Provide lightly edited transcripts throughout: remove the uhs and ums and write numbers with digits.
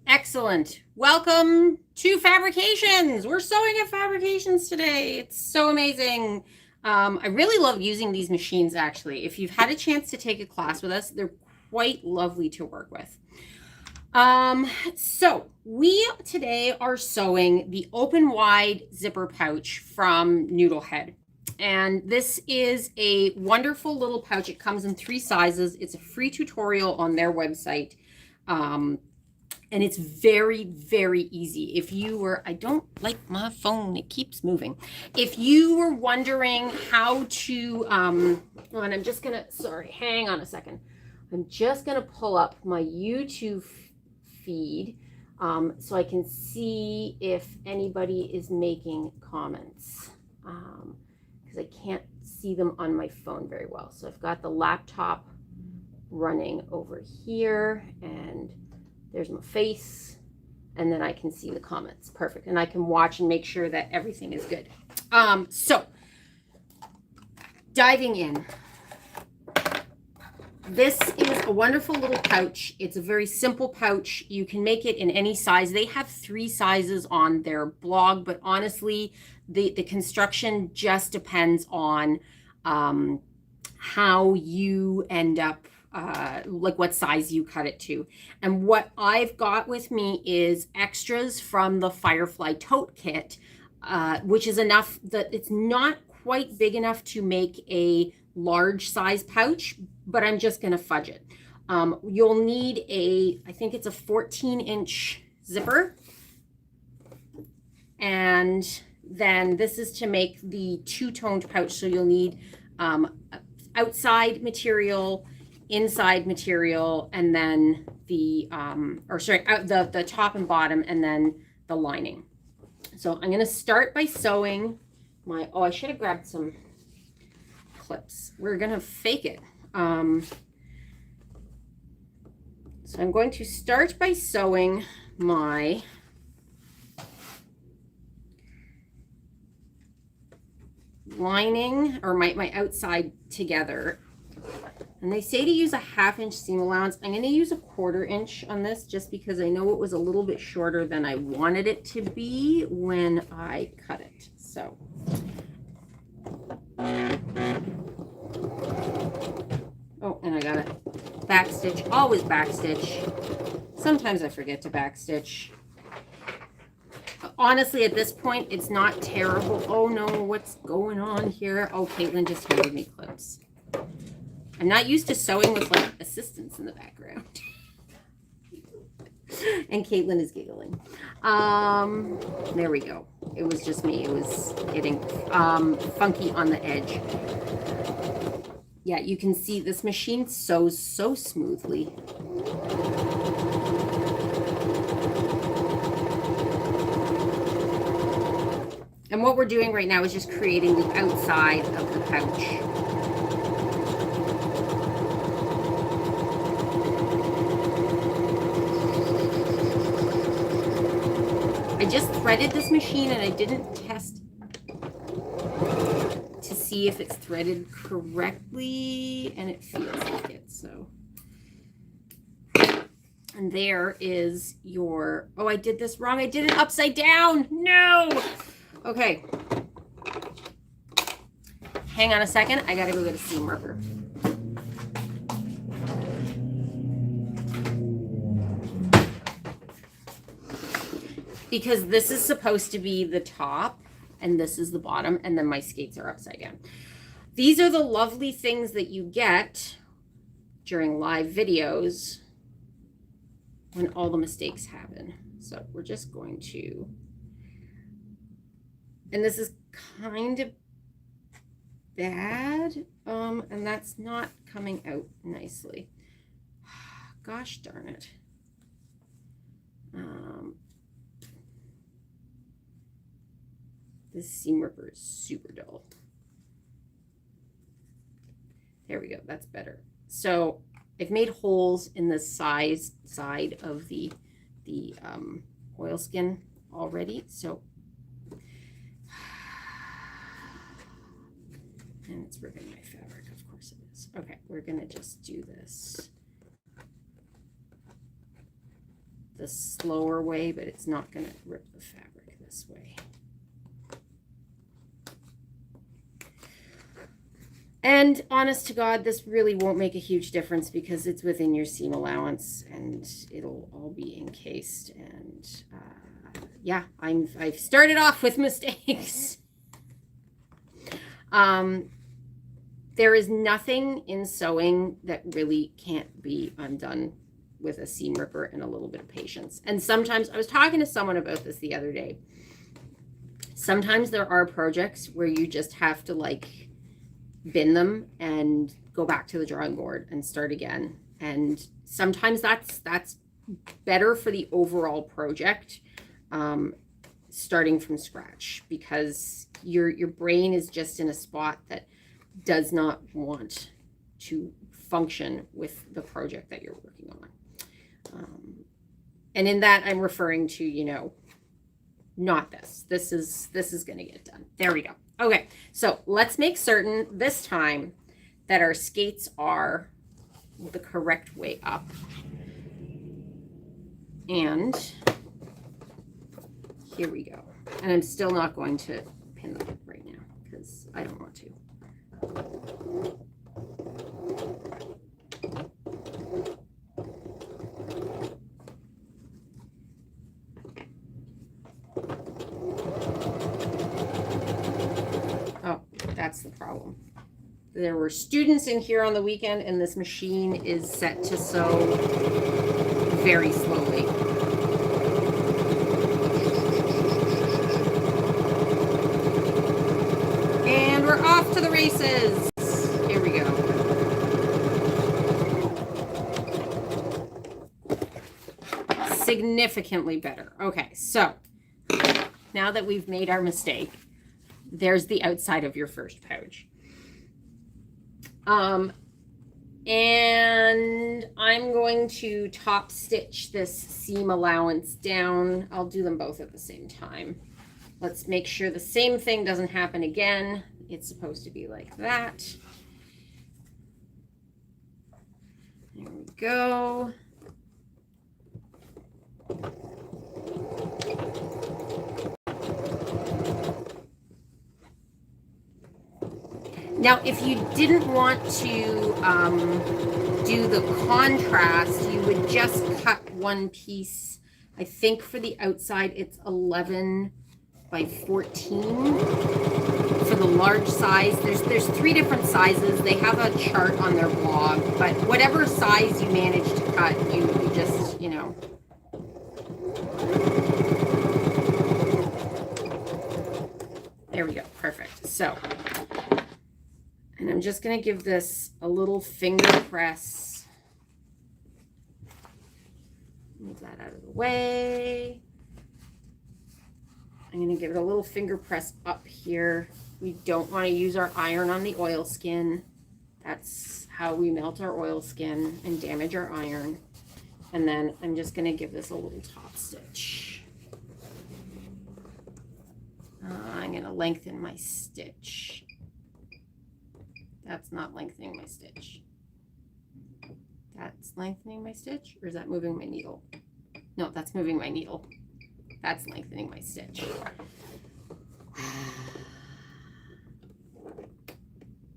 Excellent. Welcome to Fabrications. We're sewing at Fabrications today. It's so amazing. I really love using these machines, actually. If you've had a chance to take a class with us, they're quite lovely to work with. So we today are sewing the open wide zipper pouch from Noodlehead. And this is a wonderful little pouch. It comes in 3 sizes. It's a free tutorial on their website. And it's very, very easy. If you were, I don't like my phone, it keeps moving. If you were wondering how to, and I'm just gonna, sorry, hang on a second. I'm just gonna pull up my YouTube feed so I can see if anybody is making comments. Because I can't see them on my phone very well. So I've got the laptop running over here, and there's my face, and then I can see the comments. Perfect. And I can watch and make sure that everything is good. So diving in. This is a wonderful little pouch. It's a very simple pouch. You can make it in any size. They have 3 sizes on their blog, but honestly, the construction just depends on how you end up, like what size you cut it to. And what I've got with me is extras from the Firefly Tote kit, which is enough that it's not quite big enough to make a large size pouch, but I'm just going to fudge it. You'll need I think it's a 14-inch zipper. And then this is to make the 2-toned pouch. So you'll need outside material, inside material, and then the top and bottom, and then the lining. So I'm going to start by sewing my, I should have grabbed some clips. We're going to fake it. So I'm going to start by sewing my lining, or my outside together. And they say to use a 1/2-inch seam allowance. I'm going to use a 1/4 inch on this just because I know it was a little bit shorter than I wanted it to be when I cut it. So and I got a back stitch. Always back stitch. Sometimes I forget to back stitch. Honestly, at this point, it's not terrible. Oh no, what's going on here? Oh, Caitlin just handed me clips. I'm not used to sewing with like assistants in the background. And Caitlin is giggling. There we go. It was just me. It was getting funky on the edge. Yeah, you can see this machine sews so smoothly. And what we're doing right now is just creating the outside of the pouch. I just threaded this machine and I didn't test to see if it's threaded correctly, and it feels like it. So, and there is your, I did this wrong. I did it upside down. No. Okay. Hang on a second. I gotta go get a seam marker. Because this is supposed to be the top and this is the bottom, and then my skates are upside down. These are the lovely things that you get during live videos when all the mistakes happen. So we're just going to, and this is kind of bad, and that's not coming out nicely. Gosh darn it. This seam ripper is super dull. There we go. That's better. So I've made holes in the side of the oilskin already. So, and it's ripping my fabric. Of course it is. Okay, we're gonna just do this. the slower way, but it's not going to rip the fabric this way. And honest to God, this really won't make a huge difference because it's within your seam allowance and it'll all be encased. And yeah, I've started off with mistakes. There is nothing in sewing that really can't be undone with a seam ripper and a little bit of patience. And sometimes, I was talking to someone about this the other day. Sometimes there are projects where you just have to like bin them and go back to the drawing board and start again. And sometimes that's better for the overall project, starting from scratch, because your brain is just in a spot that does not want to function with the project that you're working on. And in that, I'm referring to, you know, not this. This is going to get done. There we go. Okay, so let's make certain this time that our skates are the correct way up. And here we go. And I'm still not going to pin them right now because I don't want to. Oh, that's the problem. There were students in here on the weekend and this machine is set to sew very slowly. And we're off to the races. Here we go. Significantly better. Okay, so now that we've made our mistake, there's the outside of your first pouch. And I'm going to top stitch this seam allowance down. I'll do them both at the same time. Let's make sure the same thing doesn't happen again. It's supposed to be like that. There we go. Now, if you didn't want to do the contrast, you would just cut one piece. I think for the outside, it's 11 by 14. For the large size, there's 3 different sizes. They have a chart on their blog, but whatever size you manage to cut, you just, you know. There we go, perfect. So, and I'm just going to give this a little finger press. Move that out of the way. I'm going to give it a little finger press up here. We don't want to use our iron on the oilskin. That's how we melt our oilskin and damage our iron. And then I'm just going to give this a little top stitch. I'm going to lengthen my stitch. That's not lengthening my stitch. That's lengthening my stitch, or is that moving my needle? No, that's moving my needle. That's lengthening my stitch.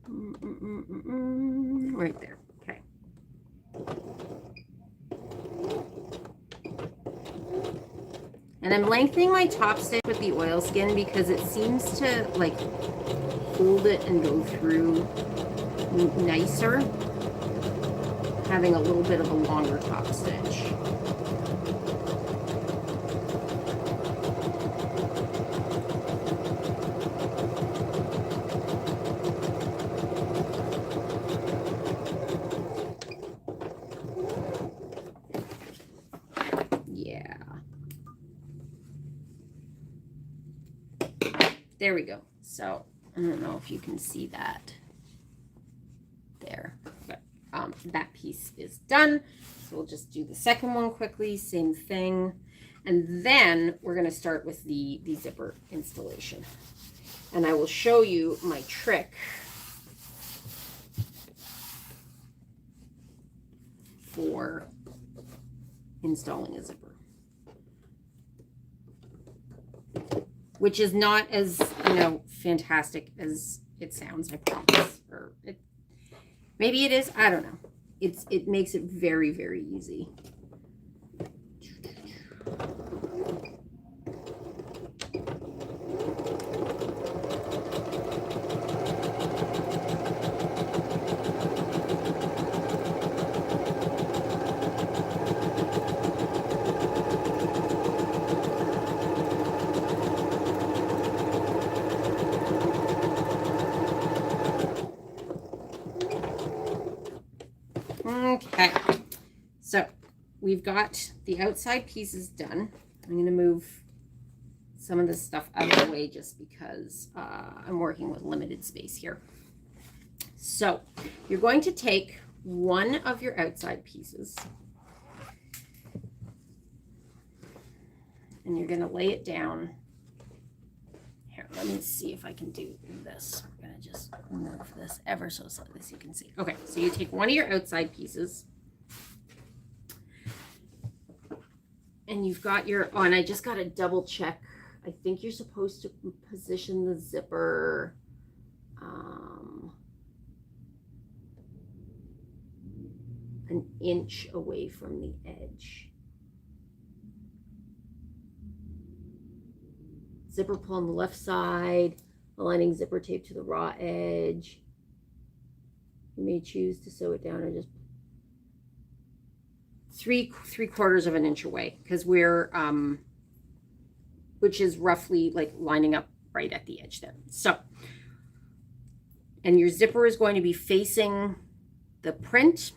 Right there. Okay. And I'm lengthening my top stitch with the oilskin because it seems to like hold it and go through nicer, having a little bit of a longer top stitch. Yeah. There we go. So I don't know if you can see that there, but that piece is done. So we'll just do the second one quickly, same thing. And then we're going to start with the zipper installation. And I will show you my trick for installing a zipper. which is not as, fantastic as it sounds, I promise. Or maybe it is, I don't know. It makes it very, very easy. Okay, so we've got the outside pieces done. I'm going to move some of this stuff out of the way just because I'm working with limited space here. So you're going to take one of your outside pieces and you're going to lay it down. Here, let me see if I can do this. I'm going to just move this ever so slightly so you can see. Okay, so you take one of your outside pieces and you've got your, and I just got to double check. I think you're supposed to position the zipper an inch away from the edge. Zipper pull on the left side, aligning zipper tape to the raw edge. You may choose to sew it down or just three-quarters of an inch away, because we're which is roughly like lining up right at the edge there. So, and your zipper is going to be facing the print,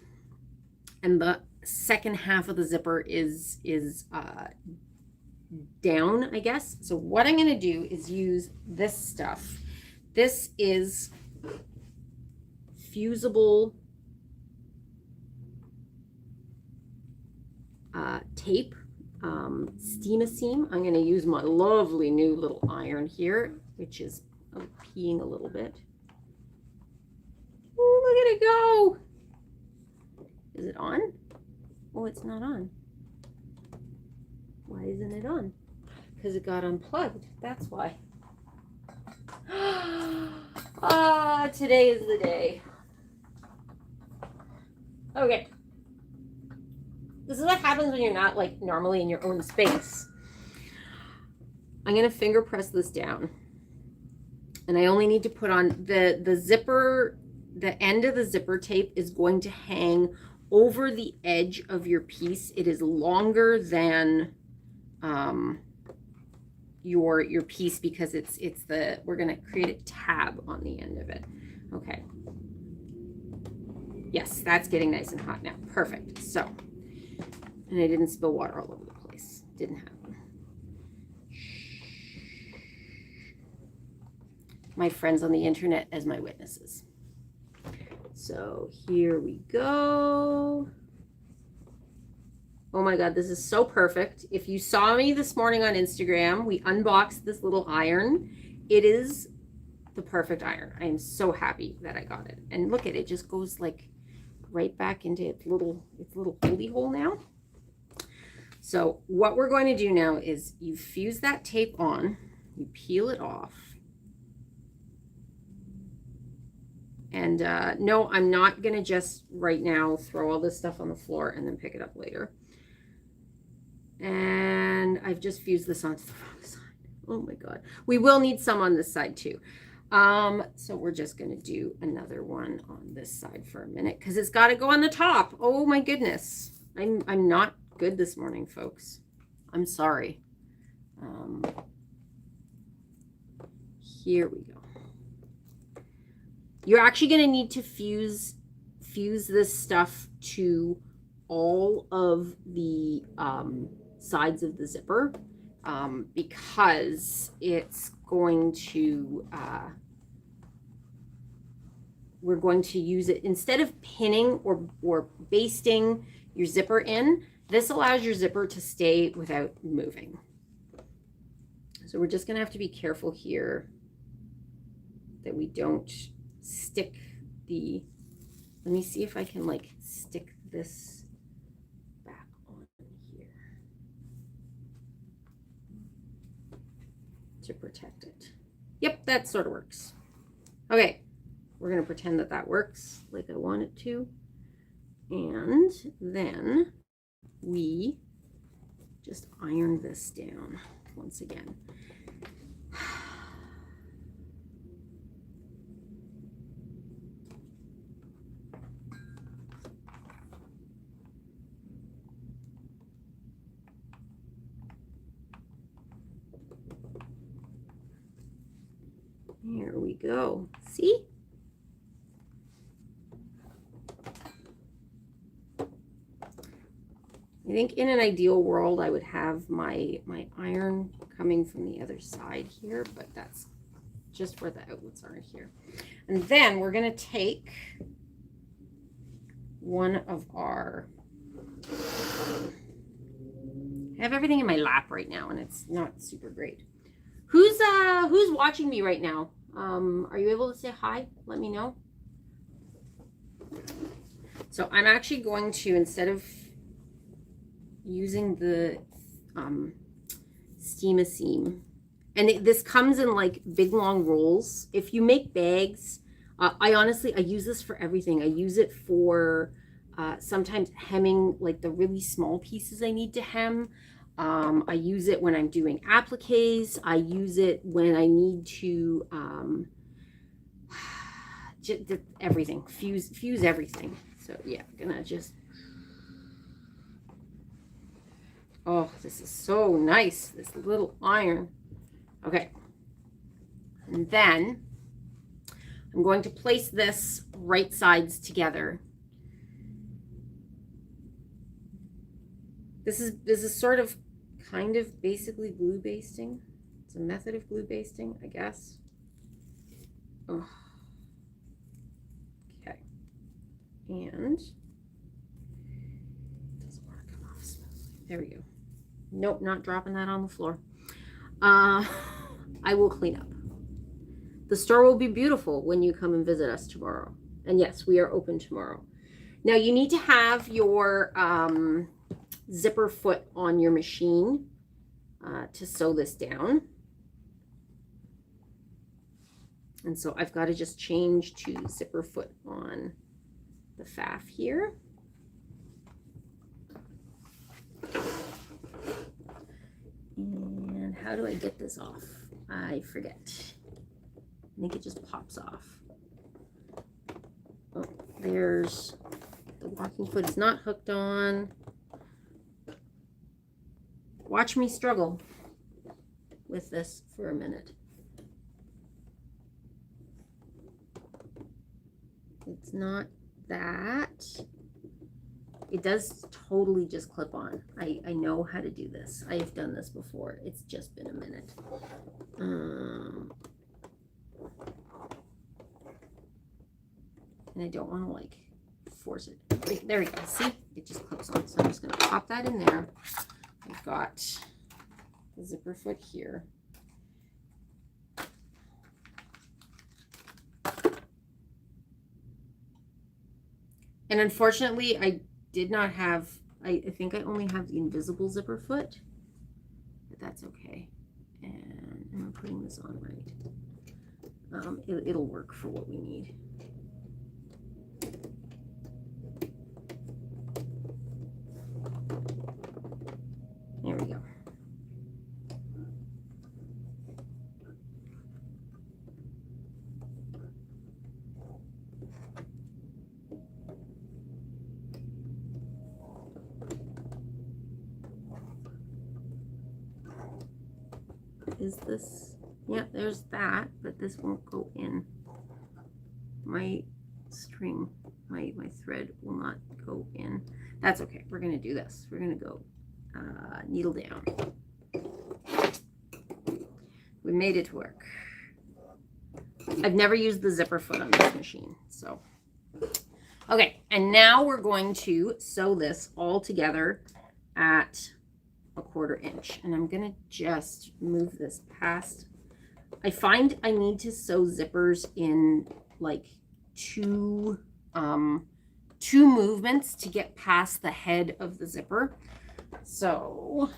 and the second half of the zipper is down, I guess. So what I'm going to do is use this stuff. This is fusible tape, Steam-A-Seam. I'm going to use my lovely new little iron here, which is peeing a little bit. Oh, look at it go. Is it on? Oh, it's not on. Why isn't it on? Because it got unplugged. That's why. Ah, today is the day. Okay. This is what happens when you're not like normally in your own space. I'm going to finger press this down. And I only need to put on the zipper. The end of the zipper tape is going to hang over the edge of your piece. It is longer than your piece because we're going to create a tab on the end of it. Okay. Yes, that's getting nice and hot now. Perfect. So, and I didn't spill water all over the place. Didn't happen. My friends on the internet as my witnesses. So here we go. Oh my God, this is so perfect. If you saw me this morning on Instagram, we unboxed this little iron. It is the perfect iron. I am so happy that I got it. And look at it, just goes like right back into its little holy hole now. So what we're going to do now is you fuse that tape on, you peel it off. And no, I'm not going to just right now throw all this stuff on the floor and then pick it up later. And I've just fused this onto the wrong side. Oh my God. We will need some on this side too. So we're just going to do another one on this side for a minute because it's got to go on the top. Oh my goodness. I'm not good this morning, folks. I'm sorry. Here we go. You're actually going to need to fuse this stuff to all of the sides of the zipper because it's going to, we're going to use it instead of pinning or basting your zipper in. This allows your zipper to stay without moving. So we're just going to have to be careful here that we don't stick let me see if I can like stick this back on here. to protect it. Yep, that sort of works. Okay, we're going to pretend that that works like I want it to. And then we just iron this down once again. There we go. See? I think in an ideal world, I would have my iron coming from the other side here, but that's just where the outlets are here. And then we're going to take one of our... I have everything in my lap right now, and it's not super great. Who's watching me right now? Are you able to say hi? Let me know. So I'm actually going to, instead of using the Steam-A-Seam, and this comes in like big long rolls. If you make bags, I use this for everything. I use it for sometimes hemming like the really small pieces I need to hem. I use it when I'm doing appliques. I use it when I need to everything, fuse everything. So yeah, I'm gonna just, oh, this is so nice, this little iron. Okay, and then I'm going to place this right sides together. This is sort of kind of basically glue basting. It's a method of glue basting, I guess. Oh. Okay. And it doesn't want to come off smoothly. There we go. Nope, not dropping that on the floor. I will clean up. The store will be beautiful when you come and visit us tomorrow. And yes, we are open tomorrow. Now you need to have your zipper foot on your machine to sew this down. And so I've got to just change to zipper foot on the faff here. And how do I get this off? I forget. I think it just pops off. Oh, there's the walking foot is not hooked on. Watch me struggle with this for a minute. It's not that. It does totally just clip on. I know how to do this. I have done this before. It's just been a minute. And I don't want to like force it. There we go. See? It just clips on. So I'm just going to pop that in there. I've got the zipper foot here. And unfortunately, I did not have, I think I only have the invisible zipper foot, but that's okay. And I'm putting this on right. It'll work for what we need. There we go. Is this, yeah, there's that, but this won't go in. My string, my thread will not go in. That's okay. We're going to do this. We're going to go needle down. We made it work. I've never used the zipper foot on this machine, so. Okay, and now we're going to sew this all together at 1/4 inch, and I'm gonna just move this past. I find I need to sew zippers in like two movements to get past the head of the zipper. So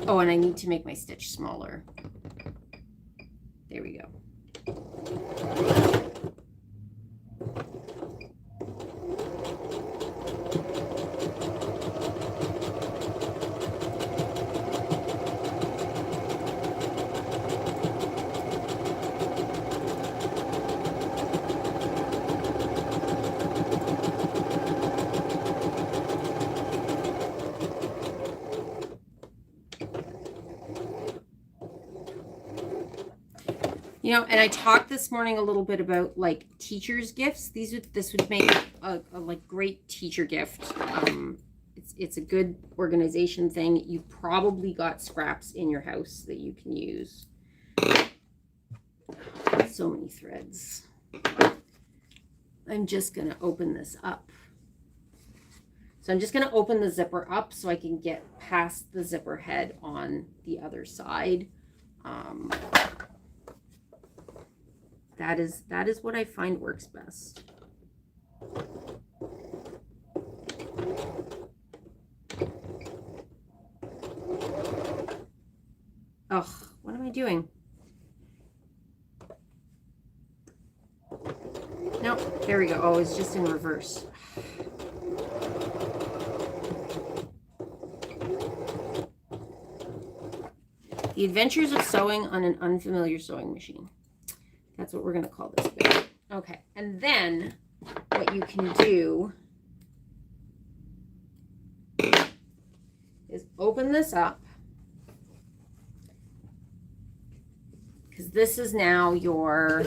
Oh, and I need to make my stitch smaller. There we go. You know, and I talked this morning a little bit about like teachers' gifts. This would make a like great teacher gift. It's a good organization thing. You probably got scraps in your house that you can use. So many threads. I'm just gonna open this up. So I'm just gonna open the zipper up so I can get past the zipper head on the other side. That is what I find works best. Ugh, what am I doing? Nope, there we go. Oh, it's just in reverse. The Adventures of Sewing on an Unfamiliar Sewing Machine. That's what we're going to call this video. Okay, and then what you can do is open this up, because this is now your,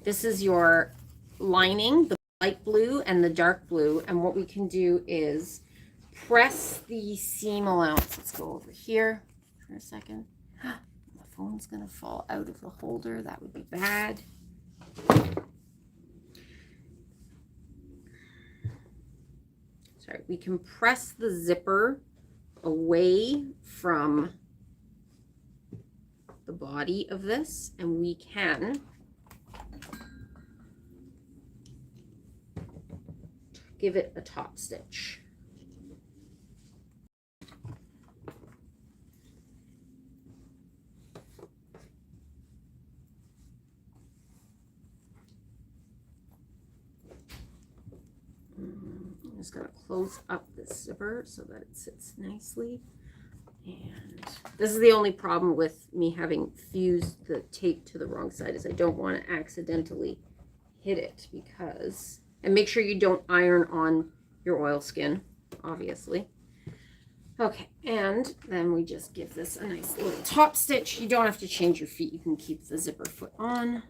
this is your lining, the light blue and the dark blue, and what we can do is press the seam allowance. Let's go over here for a second. The phone's gonna fall out of the holder. That would be bad. Sorry, we can press the zipper away from the body of this, and we can give it a top stitch. I'm just going to close up this zipper so that it sits nicely. And this is the only problem with me having fused the tape to the wrong side, is I don't want to accidentally hit it, because, and make sure you don't iron on your oilskin, obviously. Okay, and then we just give this a nice little top stitch. You don't have to change your feet. You can keep the zipper foot on.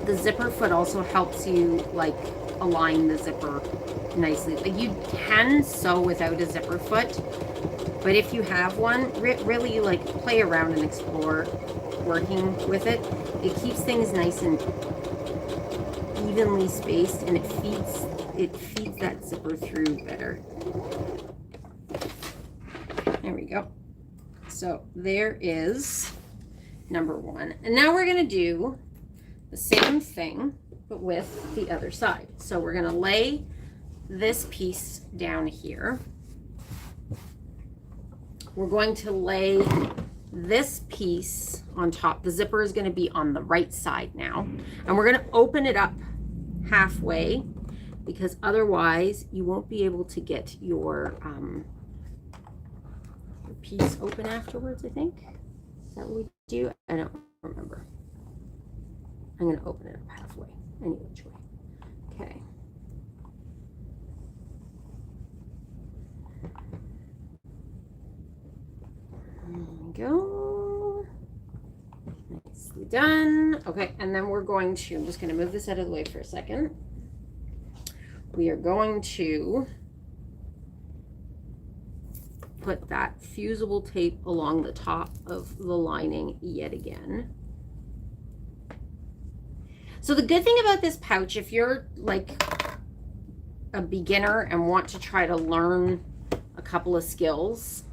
The zipper foot also helps you like align the zipper nicely. Like, you can sew without a zipper foot, but if you have one, really like play around and explore working with it. It keeps things nice and evenly spaced, and it feeds that zipper through better. There we go. So there is number one, and now we're going to do the same thing but with the other side. So we're going to lay this piece down here. We're going to lay this piece on top. The zipper is going to be on the right side now, and we're going to open it up halfway, because otherwise you won't be able to get your piece open afterwards, I think. Is that what we do? I don't remember. I'm going to open it up halfway, any which way. Okay. There we go. Nicely done. Okay, and then we're going to, I'm just going to move this out of the way for a second. we are going to put that fusible tape along the top of the lining yet again. So the good thing about this pouch, if you're like a beginner and want to try to learn a couple of skills,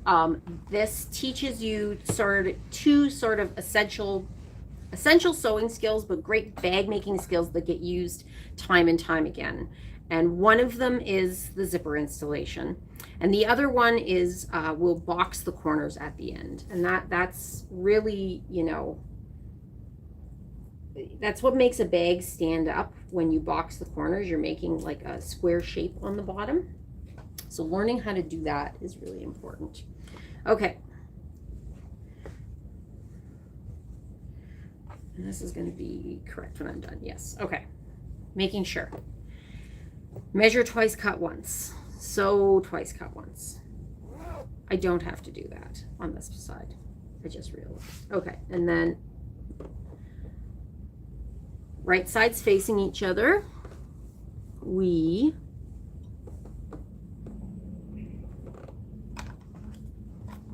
this teaches you two essential sewing skills, but great bag making skills that get used time and time again. And one of them is the zipper installation, and the other one is we'll box the corners at the end, and that's really, you know, that's what makes a bag stand up. When you box the corners, you're making like a square shape on the bottom. So learning how to do that is really important. Okay. And this is going to be correct when I'm done. Yes. Okay. Making sure. Measure twice, cut once. Sew twice, cut once. I don't have to do that on this side. I just realized. Okay. And then right sides facing each other. We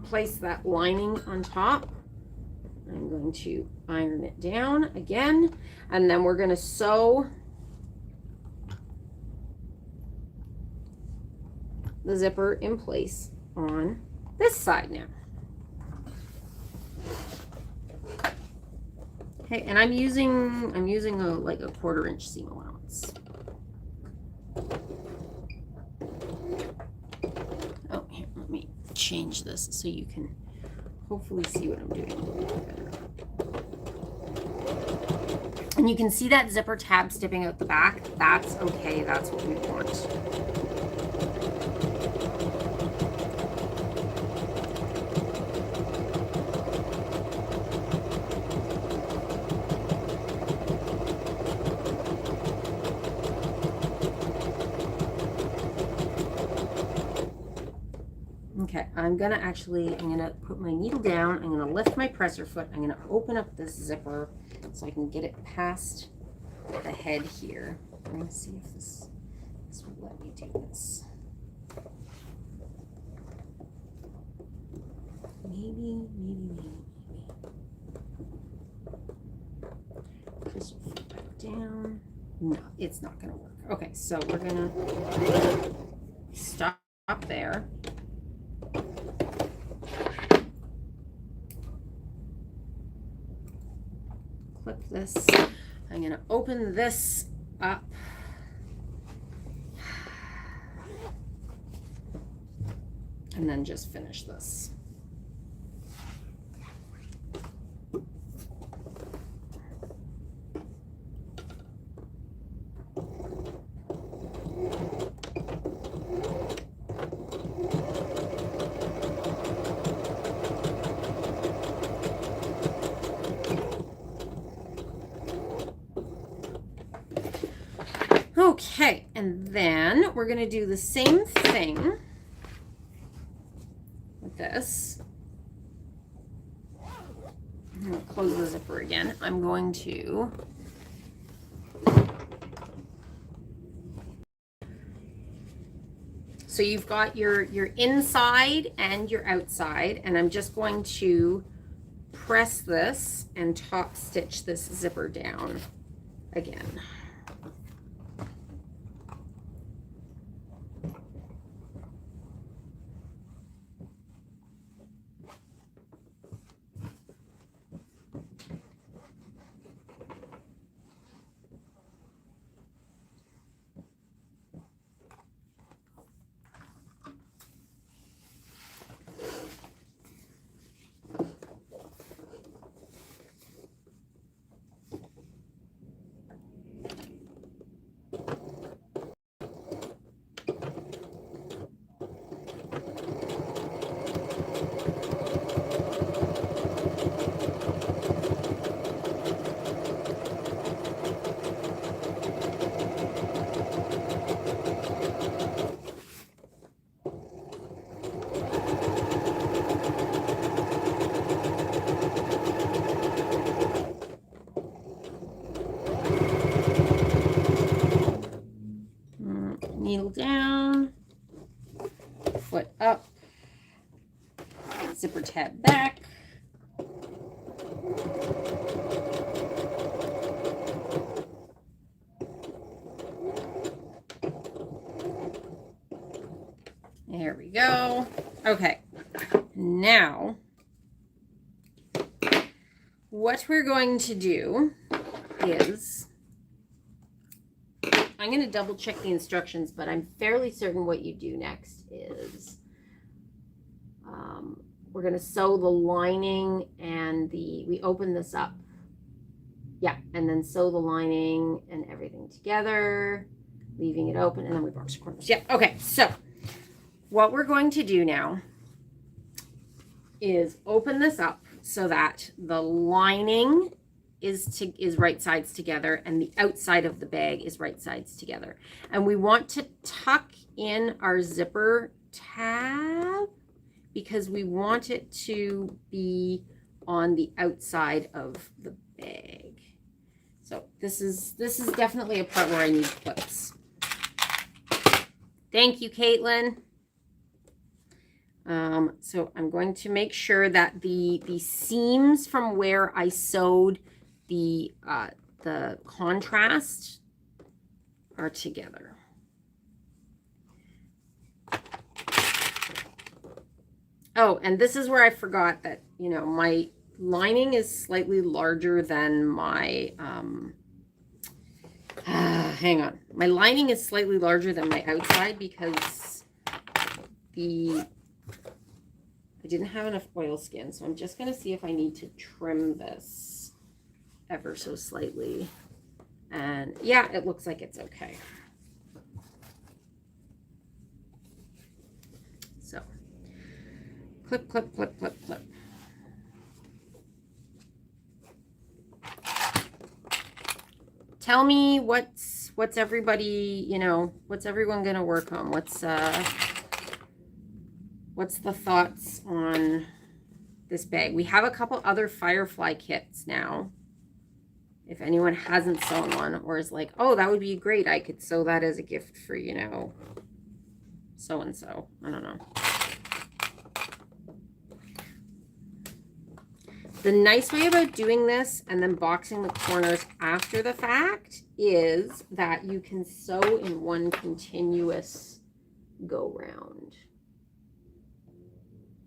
place that lining on top. I'm going to iron it down again, and then we're going to sew the zipper in place on this side now. Okay, and I'm using like a 1/4 inch seam allowance. Oh, here, let me change this so you can hopefully see what I'm doing a little bit better. And you can see that zipper tab sticking out the back. That's okay. That's what we want. Okay, I'm gonna put my needle down. I'm gonna lift my presser foot. I'm gonna open up this zipper so I can get it past the head here. I'm gonna see if this will let me do this. Maybe. Just put that down. No, it's not gonna work. Okay, so we're gonna stop there. Clip this. I'm going to open this up. And then just finish this. Okay, and then we're going to do the same thing with this. I'm going to close the zipper again. I'm going to so you've got your inside and your outside, and I'm just going to press this and top stitch this zipper down again. Needle down, foot up, zipper tab back. There we go. Okay, now what we're going to do is, I'm going to double check the instructions, but I'm fairly certain what you do next is we're going to sew the lining and we open this up. Yeah, and then sew the lining and everything together, leaving it open, and then we box the corners. Yeah, okay, so what we're going to do now is open this up so that the lining is right sides together and the outside of the bag is right sides together. And we want to tuck in our zipper tab because we want it to be on the outside of the bag. So this is definitely a part where I need clips. Thank you, Caitlin. So I'm going to make sure that the seams from where I sewed the contrast are together. Oh, and this is where I forgot that, you know, my lining is slightly larger than my, hang on. My lining is slightly larger than my outside because I didn't have enough oilskin. So I'm just going to see if I need to trim this ever so slightly. And yeah, it looks like it's okay. So clip, clip, clip, clip, clip. Tell me what's everybody, you know, what's everyone going to work on? What's the thoughts on this bag? We have a couple other Firefly kits now. If anyone hasn't sewn one or is like, oh, that would be great, I could sew that as a gift for, you know, so-and-so. I don't know. The nice way about doing this and then boxing the corners after the fact is that you can sew in one continuous go-round.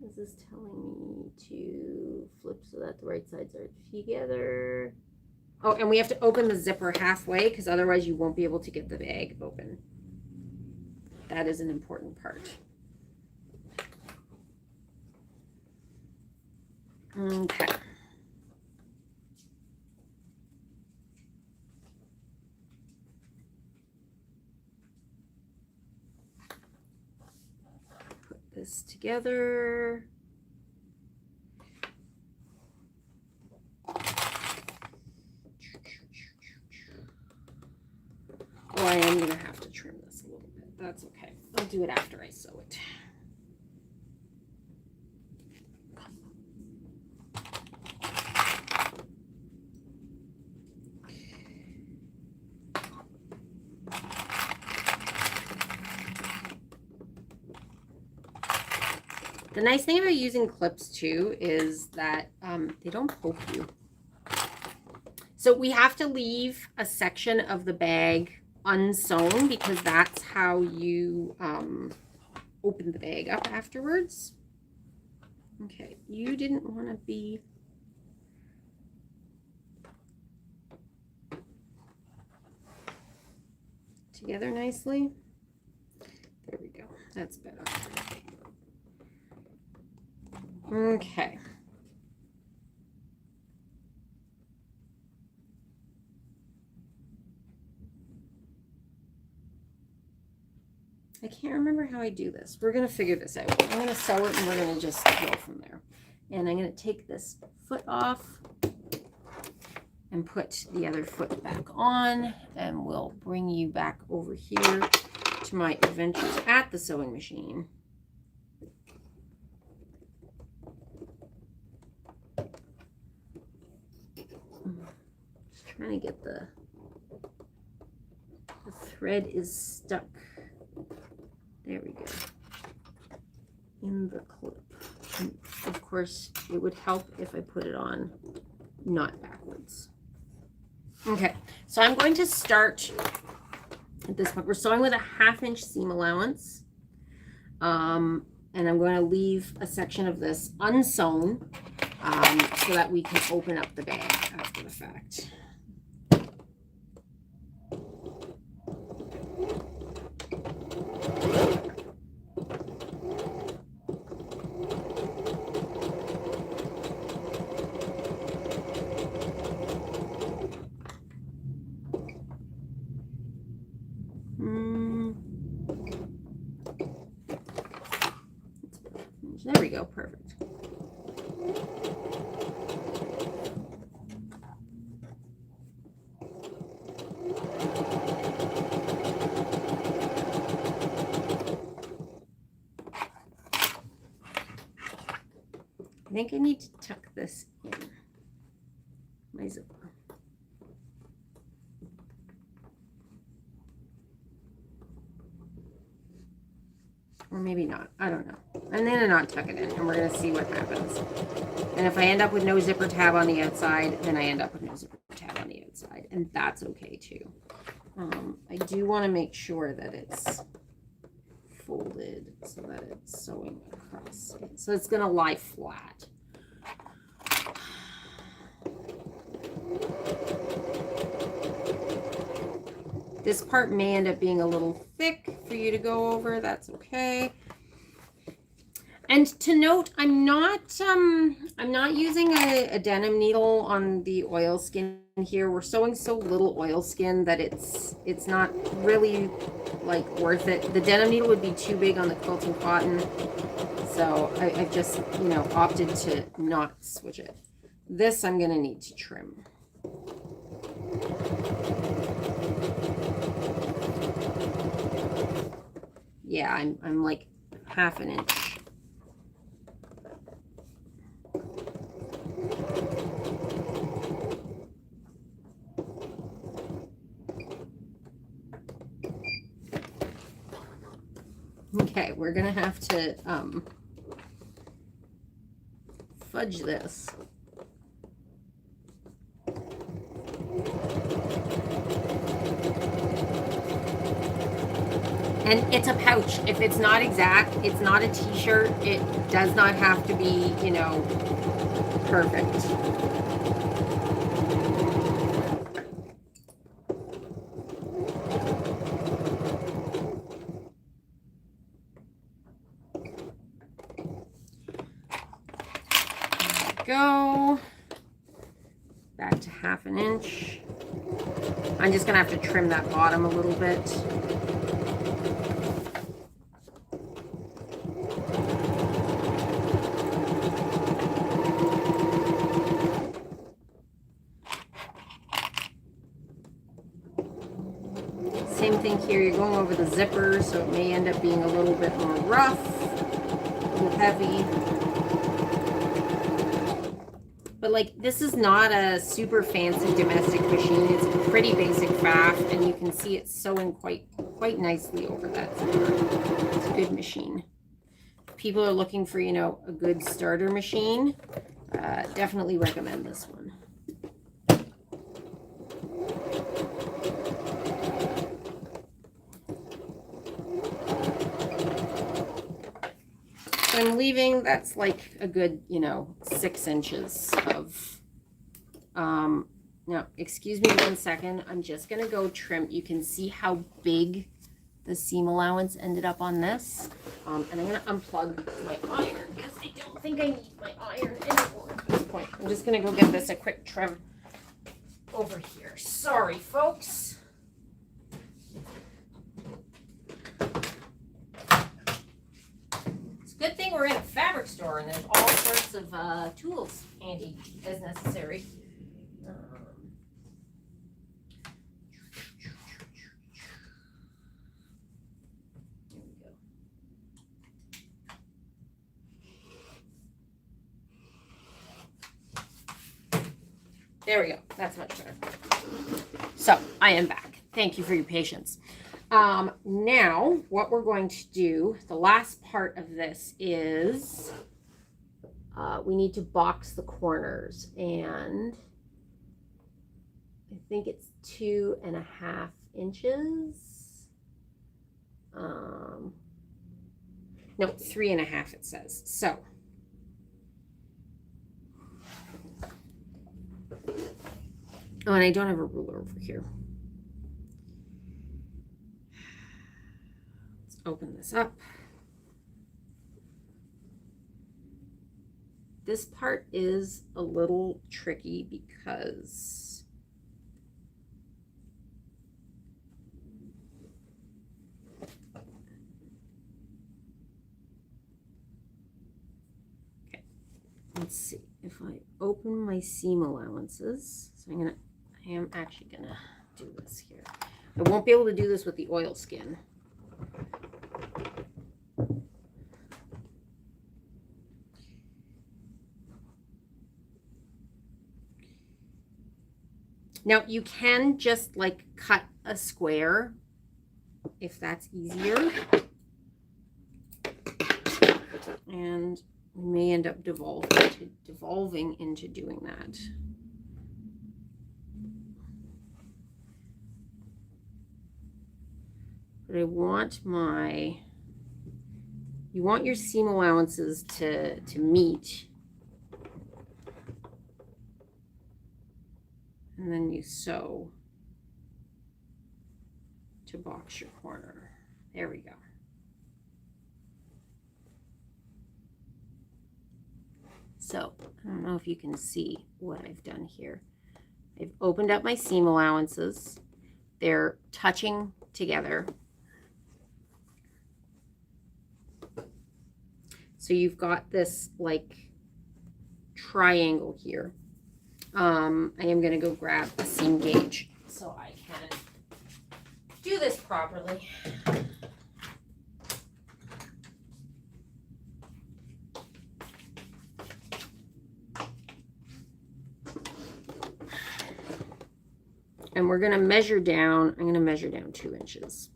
This is telling me to flip so that the right sides are together. Oh, and we have to open the zipper halfway because otherwise you won't be able to get the bag open. That is an important part. Okay. Put this together. Oh, I am going to have to trim this a little bit. That's okay. I'll do it after I sew it. The nice thing about using clips too is that they don't poke you. So we have to leave a section of the bag unsewn because that's how you open the bag up afterwards. Okay, you didn't want to be together nicely. There we go. That's better. Okay. I can't remember how I do this. We're going to figure this out. I'm going to sew it and we're going to just go from there. And I'm going to take this foot off and put the other foot back on, and we'll bring you back over here to my adventures at the sewing machine. Just trying to get the thread is stuck There we go. In the clip. And of course, it would help if I put it on not backwards. Okay, so I'm going to start at this point. We're sewing with a 1/2 inch seam allowance. And I'm going to leave a section of this unsewn so that we can open up the bag after the fact. There we go, perfect. I think I need to tuck this in my zipper. Or maybe not. I don't know. I'm going to not tuck it in, and we're going to see what happens. And if I end up with no zipper tab on the outside, then I end up with no zipper tab on the outside. And that's okay, too. I do want to make sure that it's folded so that it's sewing across it. So it's going to lie flat. This part may end up being a little thick for you to go over. That's okay. And to note, I'm not using a denim needle on the oilskin here. We're sewing so little oilskin that it's not really like worth it. The denim needle would be too big on the quilting cotton, so I've just opted to not switch it. This I'm gonna need to trim. Yeah, I'm like 1/2 inch. Okay, we're gonna have to fudge this. And it's a pouch. If it's not exact, it's not a t-shirt. It does not have to be, perfect. Go back to 1/2 inch. I'm just gonna have to trim that bottom a little bit. Same thing here, you're going over the zipper, so it may end up being a little bit more rough, a little heavy. But like, this is not a super fancy domestic machine. It's a pretty basic faff, and you can see it's sewing quite nicely over that zipper. It's a good machine. If people are looking for, a good starter machine, definitely recommend this one. I'm leaving, that's like a good, 6 inches of, now, excuse me 1 second. I'm just going to go trim. You can see how big the seam allowance ended up on this. And I'm going to unplug my iron because I don't think I need my iron anymore at this point. I'm just going to go give this a quick trim over here. Sorry, folks. Good thing we're in a fabric store and there's all sorts of tools handy as necessary. There we go. That's much better. So I am back. Thank you for your patience. Now what we're going to do, the last part of this is we need to box the corners, and I think it's 2.5 inches. No, 3.5 it says. So oh, and I don't have a ruler over here. Let's open this up. This part is a little tricky because okay, let's see if I open my seam allowances. So I am actually gonna do this here. I won't be able to do this with the oil skin. Now you can just like cut a square if that's easier, and we may end up devolving into doing that. But I want you want your seam allowances to meet. And then you sew to box your corner. There we go. So I don't know if you can see what I've done here. I've opened up my seam allowances. They're touching together. So you've got this like triangle here. I am going to go grab a seam gauge so I can do this properly. And we're going to measure down, I'm going to measure down 2 inches.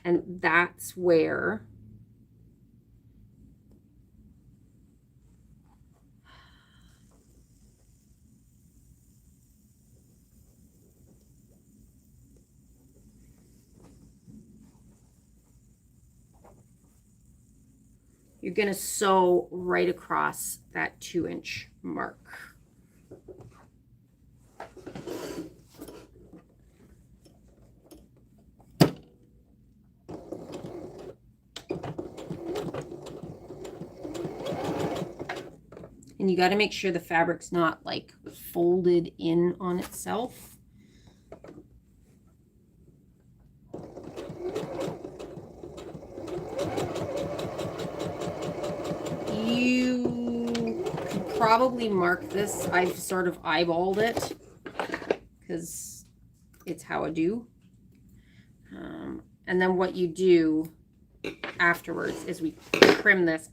And that's where you're going to sew right across that 2-inch mark. And you got to make sure the fabric's not like folded in on itself. You could probably mark this. I've sort of eyeballed it because it's how I do. And then what you do afterwards is we trim this.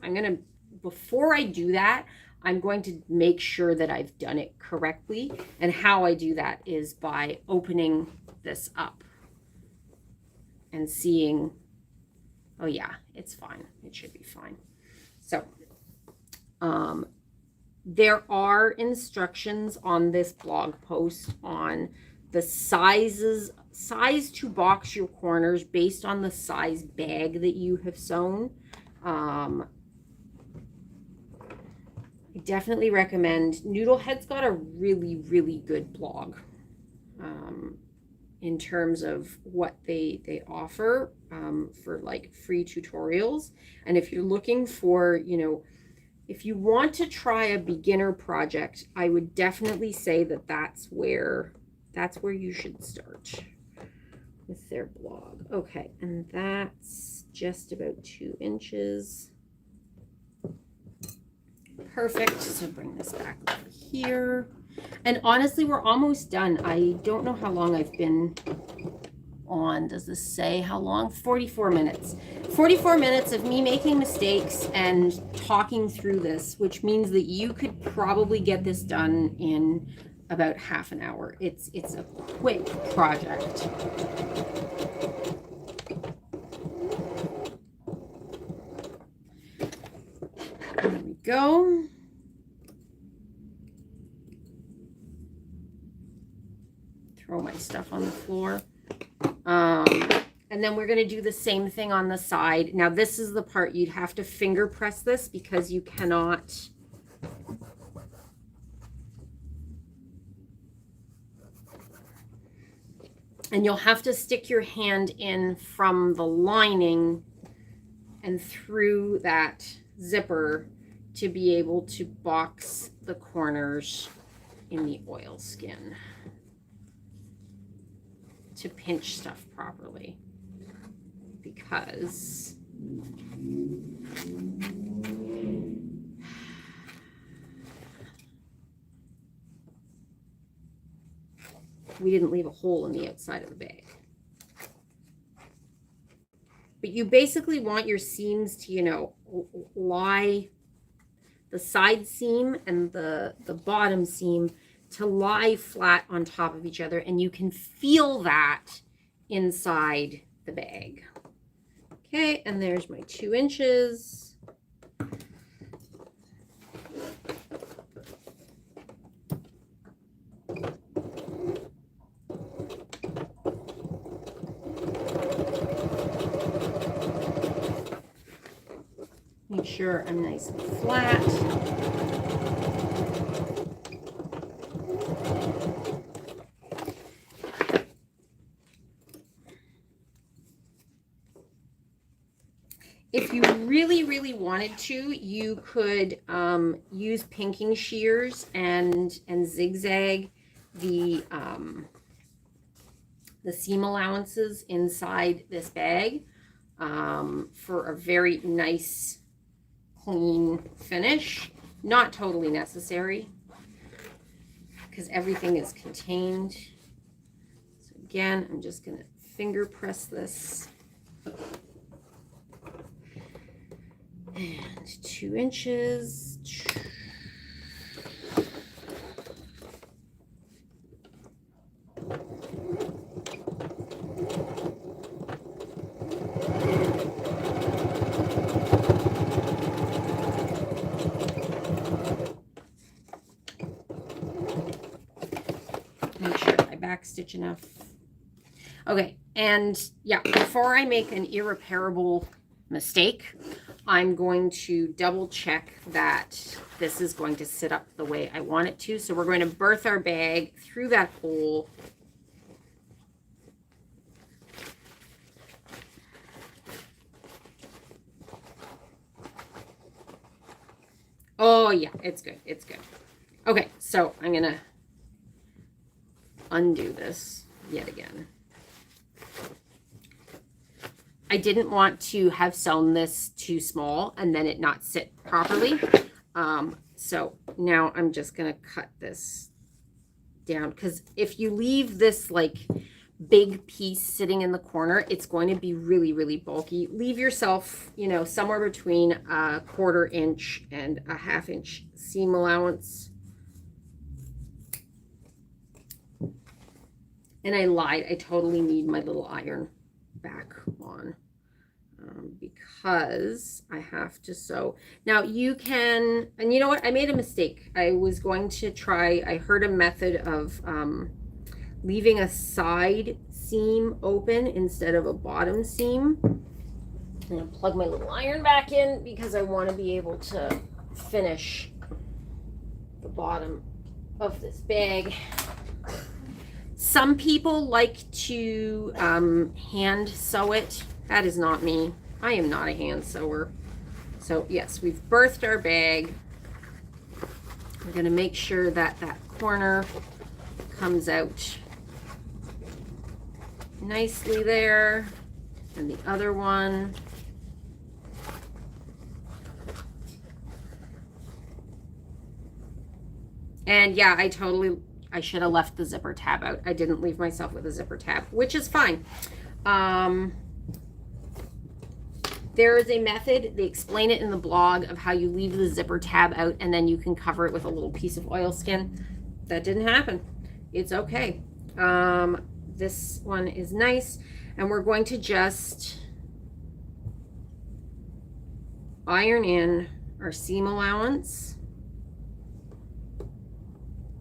Before I do that, I'm going to make sure that I've done it correctly. And how I do that is by opening this up and seeing, oh yeah, it's fine. It should be fine. So there are instructions on this blog post on the size to box your corners based on the size bag that you have sewn. I definitely recommend, Noodlehead's got a really, really good blog in terms of what they offer for like free tutorials. And if you're looking for, if you want to try a beginner project, I would definitely say that that's where you should start with their blog. Okay, and that's just about 2 inches. Perfect. So bring this back over here. And honestly, we're almost done. I don't know how long I've been on. Does this say how long? 44 minutes. 44 minutes of me making mistakes and talking through this, which means that you could probably get this done in about half an hour. It's a quick project. There we go. Throw my stuff on the floor. And then we're going to do the same thing on the side. Now, this is the part you'd have to finger press this because you cannot. And you'll have to stick your hand in from the lining and through that zipper to be able to box the corners in the oilskin to pinch stuff properly, because we didn't leave a hole in the outside of the bag. But you basically want your seams to, you know, lie, the side seam and the bottom seam to lie flat on top of each other, and you can feel that inside the bag. Okay, and there's my 2 inches. Make sure I'm nice and flat. If you really, really wanted to, you could use pinking shears and zigzag the seam allowances inside this bag for a very nice, clean finish. Not totally necessary because everything is contained. So again, I'm just going to finger press this. And 2 inches. Make sure I backstitch enough. Okay, and yeah, before I make an irreparable mistake, I'm going to double check that this is going to sit up the way I want it to. So we're going to berth our bag through that hole. Oh yeah, it's good. It's good. Okay, so I'm going to undo this yet again. I didn't want to have sewn this too small and then it not sit properly. So now I'm just going to cut this down, because if you leave this like big piece sitting in the corner, it's going to be really, really bulky. Leave yourself, you know, somewhere between a 1/4 inch and a 1/2 inch seam allowance. And I lied. I totally need my little iron back on. Because I have to sew. Now you can, and you know what? I made a mistake. I was going to try, I heard a method of leaving a side seam open instead of a bottom seam. I'm going to plug my little iron back in because I want to be able to finish the bottom of this bag. Some people like to hand sew it. That is not me. I am not a hand sewer. So yes, we've berthed our bag. We're going to make sure that that corner comes out nicely there. And the other one. And yeah, I should have left the zipper tab out. I didn't leave myself with a zipper tab, which is fine. There is a method, they explain it in the blog, of how you leave the zipper tab out and then you can cover it with a little piece of oilskin. that didn't happen. It's okay. This one is nice, and we're going to just iron in our seam allowance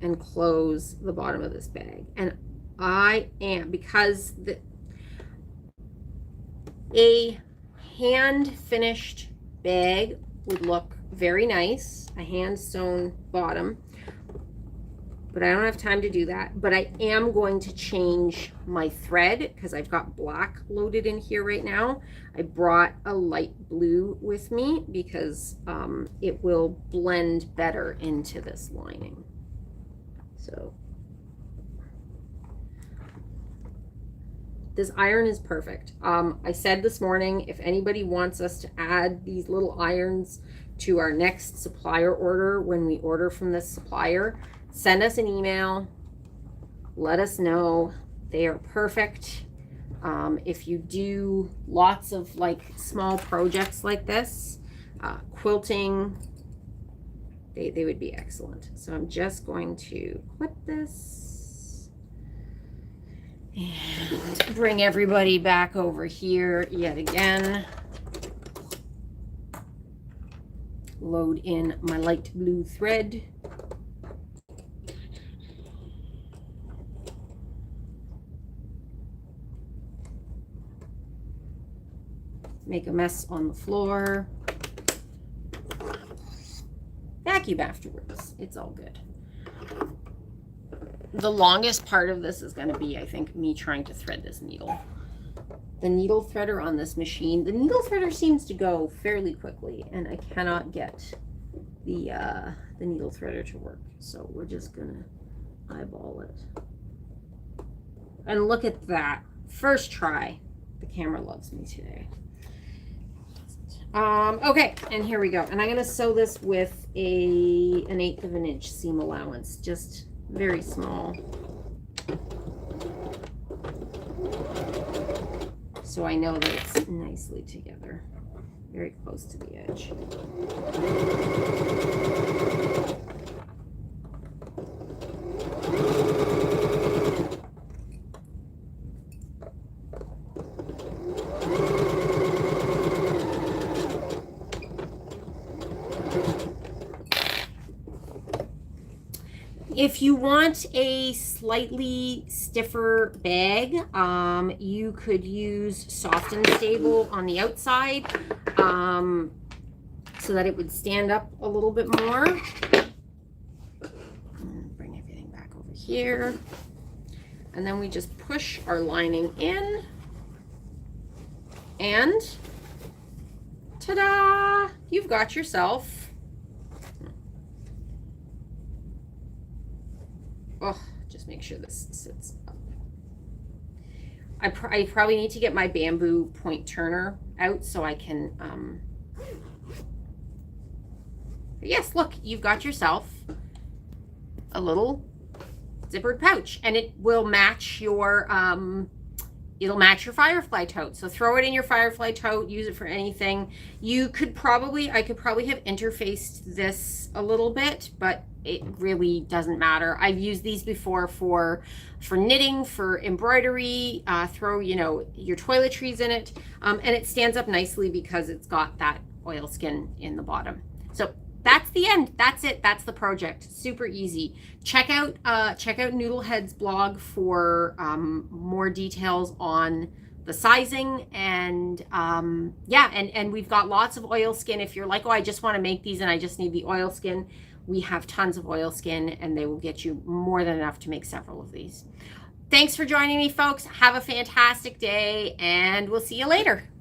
and close the bottom of this bag. And I am, because a hand finished bag would look very nice, a hand sewn bottom, but I don't have time to do that. But I am going to change my thread because I've got black loaded in here right now. I brought a light blue with me because it will blend better into this lining. So this iron is perfect. I said this morning, if anybody wants us to add these little irons to our next supplier order, when we order from this supplier, send us an email, let us know. They are perfect. If you do lots of like small projects like this, quilting, they would be excellent. So I'm just going to clip this and bring everybody back over here yet again. Load in my light blue thread. Make a mess on the floor. Vacuum afterwards. It's all good. The longest part of this is going to be, I think, me trying to thread this needle. The needle threader on this machine, the needle threader seems to go fairly quickly, and I cannot get the needle threader to work. So we're just gonna eyeball it. And look at that. First try. The camera loves me today. Okay, and here we go. And I'm gonna sew this with an 1/8 of an inch seam allowance, just very small. So I know that it's nicely together, very close to the edge. If you want a slightly stiffer bag, you could use Soft and Stable on the outside so that it would stand up a little bit more. Bring everything back over here. And then we just push our lining in. And ta-da! You've got yourself. Oh, just make sure this sits up. I probably need to get my bamboo point turner out so I can, yes, look, you've got yourself a little zippered pouch, and it will match your, it'll match your Firefly tote. So throw it in your Firefly tote, use it for anything. I could probably have interfaced this a little bit, but it really doesn't matter. I've used these before for knitting, for embroidery, throw, your toiletries in it. And it stands up nicely because it's got that oilskin in the bottom. So that's the end. That's it. That's the project. Super easy. Check out Noodlehead's blog for more details on the sizing, and yeah, and we've got lots of oilskin. If you're like, oh, I just want to make these and I just need the oilskin, we have tons of oilskin, and they will get you more than enough to make several of these. Thanks for joining me, folks. Have a fantastic day, and we'll see you later.